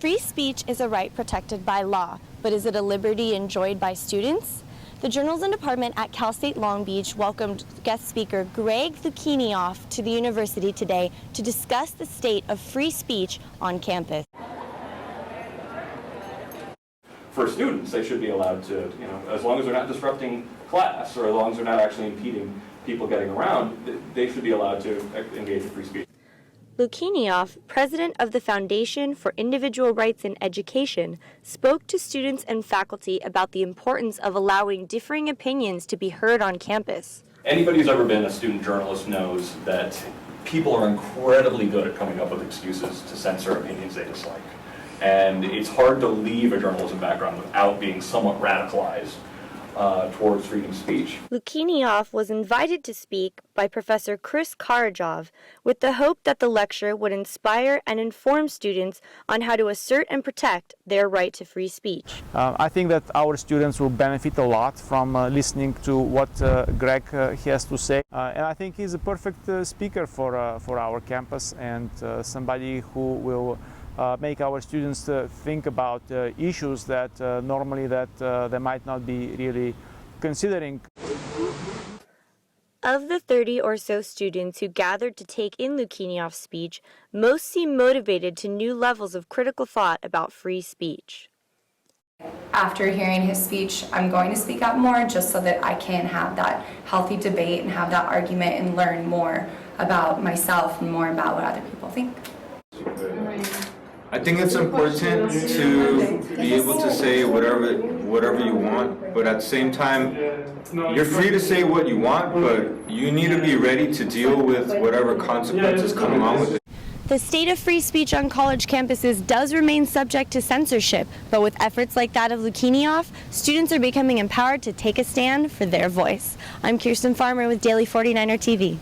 Free speech is a right protected by law, but is it a liberty enjoyed by students? The Journalism Department at Cal State Long Beach welcomed guest speaker Greg Lukinioff to the university today to discuss the state of free speech on campus. For students, they should be allowed to, as long as they're not disrupting class or as long as they're not actually impeding people getting around, they should be allowed to engage in free speech. Lukinioff, president of the Foundation for Individual Rights in Education, spoke to students and faculty about the importance of allowing differing opinions to be heard on campus. Anybody who's ever been a student journalist knows that people are incredibly good at coming up with excuses to censor opinions they dislike. And it's hard to leave a journalism background without being somewhat radicalized towards freedom of speech. Lukinioff was invited to speak by Professor Chris Karajov with the hope that the lecture would inspire and inform students on how to assert and protect their right to free speech. I think that our students will benefit a lot from listening to what Greg has to say. And I think he's a perfect speaker for our campus and somebody who will make our students think about issues that normally they might not be really considering. Of the 30 or so students who gathered to take in Lukinioff's speech, most seem motivated to new levels of critical thought about free speech. After hearing his speech, I'm going to speak up more just so that I can have that healthy debate and have that argument and learn more about myself and more about what other people think. I think it's important to be able to say whatever you want, but at the same time, you're free to say what you want, but you need to be ready to deal with whatever consequences come along with it. The state of free speech on college campuses does remain subject to censorship, but with efforts like that of Lukinioff, students are becoming empowered to take a stand for their voice. I'm Kirsten Farmer with Daily 49er TV.